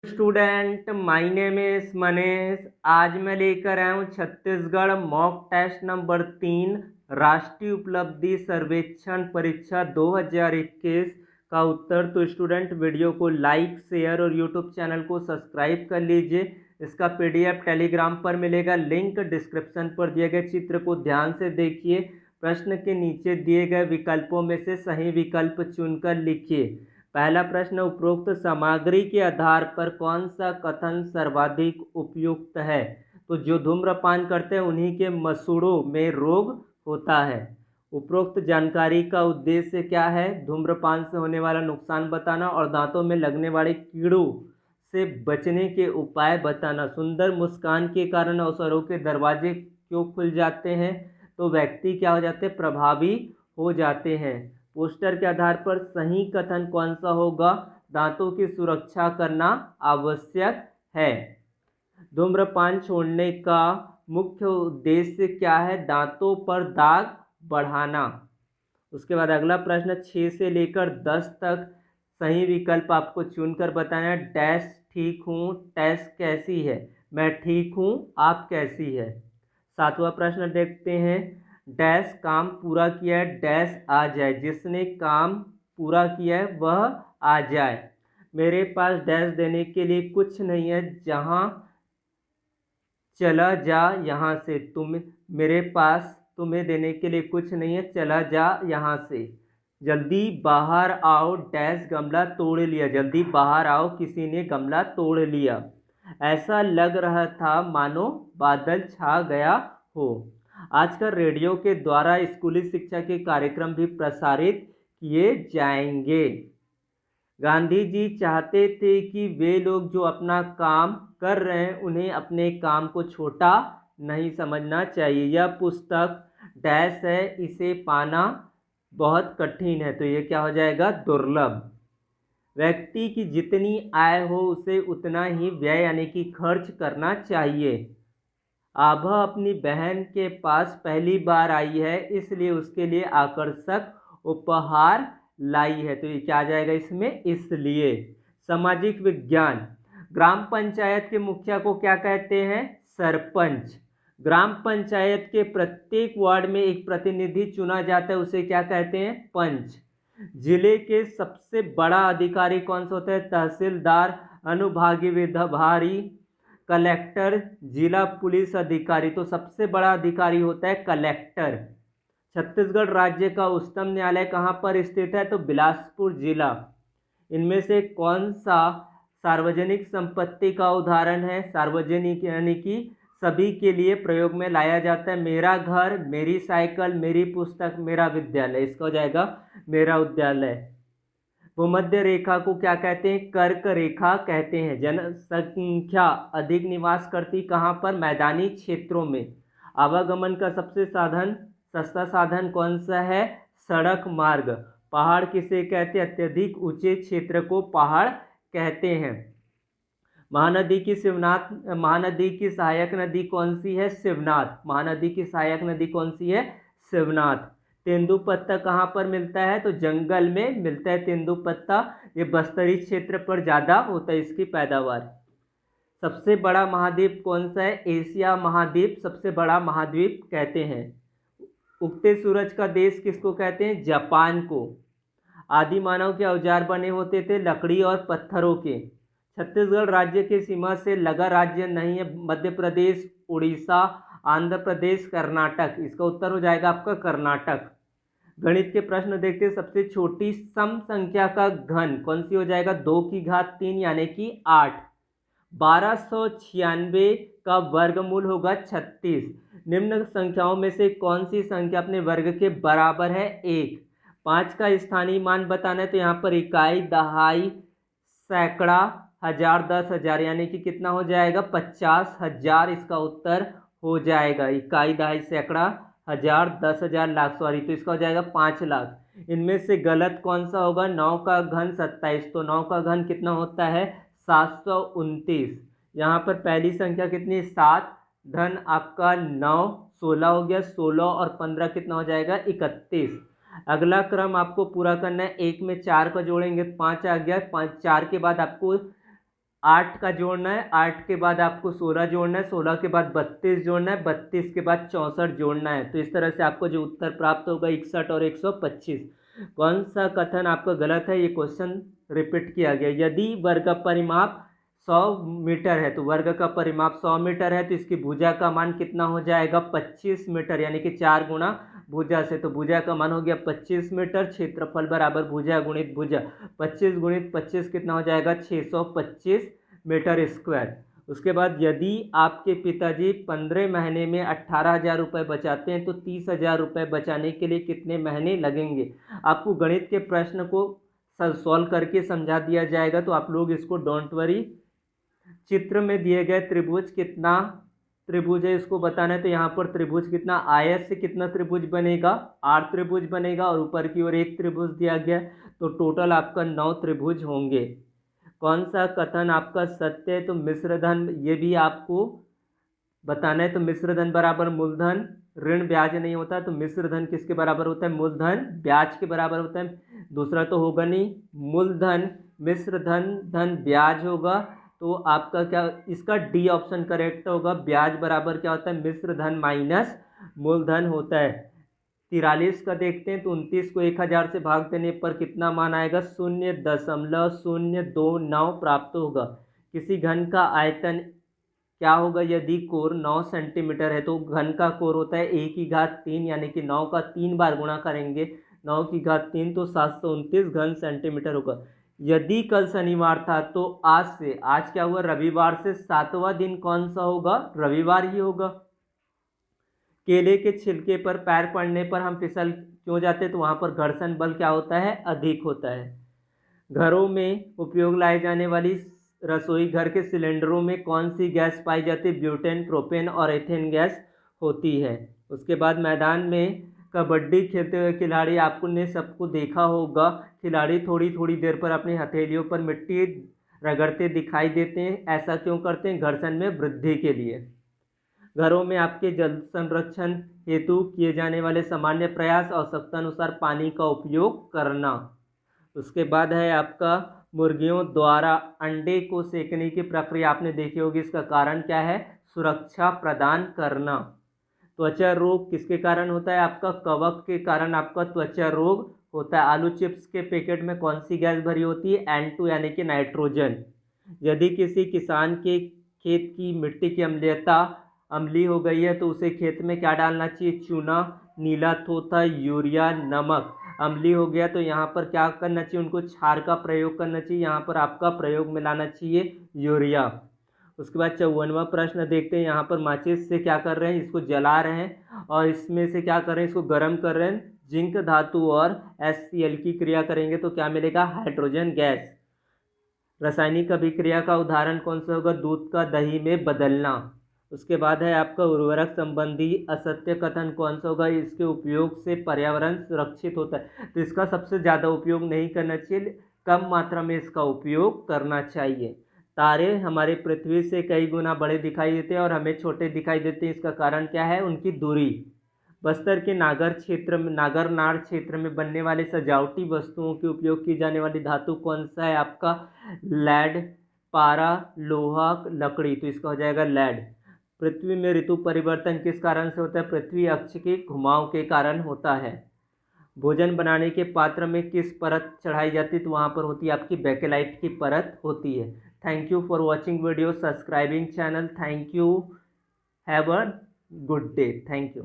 Student, my name is Manish. आज मैं लेकर आया हूँ छत्तीसगढ़ मॉक टेस्ट नंबर 3 राष्ट्रीय उपलब्धि सर्वेक्षण परीक्षा 2021 का उत्तर। तो स्टूडेंट, वीडियो को लाइक, शेयर और यूट्यूब चैनल को सब्सक्राइब कर लीजिए। इसका पीडीएफ टेलीग्राम पर मिलेगा, लिंक डिस्क्रिप्शन पर दिए गए चित्र को ध्यान से देखिए। प्रश्न के नीचे दिए गए विकल्पों में से सही विकल्प चुनकर लिखिए। पहला प्रश्न, उपरोक्त सामग्री के आधार पर कौन सा कथन सर्वाधिक उपयुक्त है? तो जो धूम्रपान करते हैं उन्हीं के मसूड़ों में रोग होता है। उपरोक्त जानकारी का उद्देश्य क्या है? धूम्रपान से होने वाला नुकसान बताना और दांतों में लगने वाले कीड़ों से बचने के उपाय बताना। सुंदर मुस्कान के कारण अवसरों के दरवाजे क्यों खुल जाते हैं? तो व्यक्ति क्या हो जाते हैं? प्रभावी हो जाते हैं। पोस्टर के आधार पर सही कथन कौन सा होगा? दांतों की सुरक्षा करना आवश्यक है। धूम्रपान छोड़ने का मुख्य उद्देश्य क्या है? दांतों पर दाग बढ़ाना। उसके बाद अगला प्रश्न, 6 से लेकर 10 तक सही विकल्प आपको चुनकर बताना है। डैश ठीक हूँ, टैश कैसी है? मैं ठीक हूँ, आप कैसी है? सातवां प्रश्न देखते हैं। डैश काम पूरा किया है, डैश आ जाए। जिसने काम पूरा किया है वह आ जाए। मेरे पास डैश देने के लिए कुछ नहीं है, जहाँ चला जा यहाँ से। मेरे पास तुम्हें देने के लिए कुछ नहीं है, चला जा यहाँ से। जल्दी बाहर आओ, डैश गमला तोड़ लिया। जल्दी बाहर आओ, किसी ने गमला तोड़ लिया। ऐसा लग रहा था मानो बादल छा गया हो। आजकल रेडियो के द्वारा स्कूली शिक्षा के कार्यक्रम भी प्रसारित किए जाएंगे। गांधी जी चाहते थे कि वे लोग जो अपना काम कर रहे हैं उन्हें अपने काम को छोटा नहीं समझना चाहिए। यह पुस्तक डैश है, इसे पाना बहुत कठिन है। तो ये क्या हो जाएगा? दुर्लभ। व्यक्ति की जितनी आय हो उसे उतना ही व्यय यानी कि खर्च करना चाहिए। आभा अपनी बहन के पास पहली बार आई है, इसलिए उसके लिए आकर्षक उपहार लाई है। तो ये क्या आ जाएगा इसमें? इसलिए। सामाजिक विज्ञान, ग्राम पंचायत के मुखिया को क्या कहते हैं? सरपंच। ग्राम पंचायत के प्रत्येक वार्ड में एक प्रतिनिधि चुना जाता है, उसे क्या कहते हैं? पंच। जिले के सबसे बड़ा अधिकारी कौन सा होता है? तहसीलदार, अनुभागीय विभारी, कलेक्टर, जिला पुलिस अधिकारी। तो सबसे बड़ा अधिकारी होता है कलेक्टर। छत्तीसगढ़ राज्य का उच्चतम न्यायालय कहाँ पर स्थित है? तो बिलासपुर जिला। इनमें से कौन सा सार्वजनिक संपत्ति का उदाहरण है? सार्वजनिक यानी कि सभी के लिए प्रयोग में लाया जाता है। मेरा घर, मेरी साइकिल, मेरी पुस्तक, मेरा विद्यालय। इसका हो जाएगा मेरा विद्यालय। भूमध्य रेखा को क्या कहते हैं? कर्क रेखा कहते हैं। जनसंख्या अधिक निवास करती कहाँ पर? मैदानी क्षेत्रों में। आवागमन का सबसे सस्ता साधन कौन सा है? सड़क मार्ग। पहाड़ किसे कहते हैं? अत्यधिक ऊंचे क्षेत्र को पहाड़ कहते हैं। महानदी की सहायक नदी कौन सी है? शिवनाथ। महानदी की सहायक नदी कौन सी है? शिवनाथ। तेंदुपत्ता कहाँ पर मिलता है? तो जंगल में मिलता है तेंदुपत्ता। ये बस्तरी क्षेत्र पर ज़्यादा होता है इसकी पैदावार। सबसे बड़ा महाद्वीप कौन सा है? एशिया महाद्वीप सबसे बड़ा महाद्वीप कहते हैं। उगते सूरज का देश किसको कहते हैं? जापान को। आदि मानव के औजार बने होते थे लकड़ी और पत्थरों के। छत्तीसगढ़ राज्य की सीमा से लगा राज्य नहीं है। मध्य प्रदेश, उड़ीसा, आंध्र प्रदेश, कर्नाटक। इसका उत्तर हो जाएगा आपका कर्नाटक। गणित के प्रश्न देखते हैं। सबसे छोटी सम संख्या का घन कौन सी हो जाएगा? 2 की घात 3 यानी कि 8। 1296 का वर्गमूल होगा 36। निम्न संख्याओं में से कौन सी संख्या अपने वर्ग के बराबर है? 1। 5 का स्थानीय मान बताना है, तो यहाँ पर इकाई, दहाई, सैकड़ा, हजार, 10,000 यानी कि कितना हो जाएगा? 50,000 इसका उत्तर हो जाएगा। इकाई, दहाई, सैकड़ा, हजार, 10,000, लाख, सॉरी, तो इसका हो जाएगा 5 लाख। इनमें से गलत कौन सा होगा? 9 का घन 27। तो 9 का घन कितना होता है? 729। यहाँ पर पहली संख्या कितनी? 7, धन आपका 9, 16 हो गया। 16 और 15 कितना हो जाएगा? 31। अगला क्रम आपको पूरा करना है। 1 में 4 का जोड़ेंगे 5 आ गया। 4 के बाद आपको 8 का जोड़ना है, 8 के बाद आपको 16 जोड़ना है, 16 के बाद 32 जोड़ना है, 32 के बाद 64 जोड़ना है। तो इस तरह से आपको जो उत्तर प्राप्त होगा 61 और 125। कौन सा कथन आपका गलत है, ये क्वेश्चन रिपीट किया गया। यदि वर्ग का परिमाप 100 मीटर है, तो वर्ग का परिमाप 100 मीटर है, तो इसकी भुजा का मान कितना हो जाएगा, 25 मीटर, यानी कि 4 गुना भुजा से। तो भुजा का मान हो गया 25 मीटर, क्षेत्रफल बराबर भुजा गुणित भुजा, 25 गुणित 25 कितना हो जाएगा, 625 मीटर स्क्वायर। उसके बाद यदि आपके पिताजी 15 महीने में 18,000 रुपये बचाते हैं, तो 30,000 रुपये बचाने के लिए कितने महीने लगेंगे। आपको गणित के प्रश्न को सॉल्व करके समझा दिया जाएगा, तो आप लोग इसको डोंट वरी। चित्र में दिए गए त्रिभुज कितना त्रिभुज है इसको बताना है। तो यहाँ पर त्रिभुज कितना, आयत से कितना त्रिभुज बनेगा, 8 त्रिभुज बनेगा, और ऊपर की ओर 1 त्रिभुज दिया गया, तो टोटल आपका 9 त्रिभुज होंगे। कौन सा कथन आपका सत्य है, तो मिश्र धन, ये भी आपको बताना है। तो मिश्र धन बराबर मूलधन ऋण ब्याज नहीं होता, तो मिश्र धन किसके बराबर होता है, मूलधन ब्याज के बराबर होता है। दूसरा तो होगा नहीं, मूलधन मिश्र धन धन ब्याज होगा, तो आपका क्या, इसका डी ऑप्शन करेक्ट होगा। ब्याज बराबर क्या होता है, मिश्र धन माइनस मूलधन होता है। 43 का देखते हैं, तो 29 को 1000 से भाग देने पर कितना मान आएगा, 0.029 प्राप्त होगा। किसी घन का आयतन क्या होगा, यदि कोर 9 सेंटीमीटर है, तो घन का कोर होता है 1/3, यानी कि 9 का 3 बार गुणा करेंगे, 9/3, तो 729 घन सेंटीमीटर होगा। यदि कल शनिवार था, तो आज क्या हुआ, रविवार से 7वां दिन कौन सा होगा, रविवार ही होगा। केले के छिलके पर पैर पड़ने पर हम फिसल क्यों जाते हैं, तो वहाँ पर घर्षण बल क्या होता है, अधिक होता है। घरों में उपयोग लाई जाने वाली रसोई घर के सिलेंडरों में कौन सी गैस पाई जाती है, ब्यूटेन, प्रोपेन और एथेन गैस होती है। उसके बाद मैदान में कबड्डी खेलते हुए खिलाड़ी, आपको ने सबको देखा होगा, खिलाड़ी थोड़ी थोड़ी देर पर अपनी हथेलियों पर मिट्टी रगड़ते दिखाई देते हैं। ऐसा क्यों करते हैं, घर्षण में वृद्धि के लिए। घरों में आपके जल संरक्षण हेतु किए जाने वाले सामान्य प्रयास, आवश्यकता अनुसार पानी का उपयोग करना। उसके बाद है आपका मुर्गियों द्वारा अंडे को सेकने की प्रक्रिया आपने देखी होगी, इसका कारण क्या है, सुरक्षा प्रदान करना। त्वचा रोग किसके कारण होता है, आपका कवक के कारण आपका त्वचा रोग होता है। आलू चिप्स के पैकेट में कौन सी गैस भरी होती है, N2 यानी कि नाइट्रोजन। यदि किसी किसान के खेत की मिट्टी की अम्लीयता अम्लीय हो गई है, तो उसे खेत में क्या डालना चाहिए, चूना, नीला थोथा, यूरिया, नमक। अम्लीय हो गया तो यहाँ पर क्या करना चाहिए, उनको क्षार का प्रयोग करना चाहिए, यहाँ पर आपका प्रयोग मिलाना चाहिए यूरिया। उसके बाद 54वां प्रश्न देखते हैं। यहाँ पर माचिस से क्या कर रहे हैं, इसको जला रहे हैं, और इसमें से क्या कर रहे हैं, इसको गर्म कर रहे हैं। जिंक धातु और HCl की क्रिया करेंगे तो क्या मिलेगा, हाइड्रोजन गैस। रासायनिक अभिक्रिया का उदाहरण कौन सा होगा, दूध का दही में बदलना। उसके बाद है आपका उर्वरक संबंधी असत्य कथन कौन सा होगा, इसके उपयोग से पर्यावरण सुरक्षित होता है, तो इसका सबसे ज़्यादा उपयोग नहीं करना चाहिए, कम मात्रा में इसका उपयोग करना चाहिए। तारे हमारे पृथ्वी से कई गुना बड़े दिखाई देते हैं और हमें छोटे दिखाई देते हैं, इसका कारण क्या है, उनकी दूरी। बस्तर के नागरनार क्षेत्र में बनने वाले सजावटी वस्तुओं के उपयोग की जाने वाली धातु कौन सा है, आपका लेड, पारा, लोहा, लकड़ी, तो इसका हो जाएगा लेड। पृथ्वी में ऋतु परिवर्तन किस कारण से होता है, पृथ्वी अक्ष के घुमाव के कारण होता है। भोजन बनाने के पात्र में किस परत चढ़ाई जाती है, तो वहाँ पर होती है आपकी बेकेलाइट की परत होती है। Thank you for watching video, subscribing channel. Thank you, have a good day, thank you.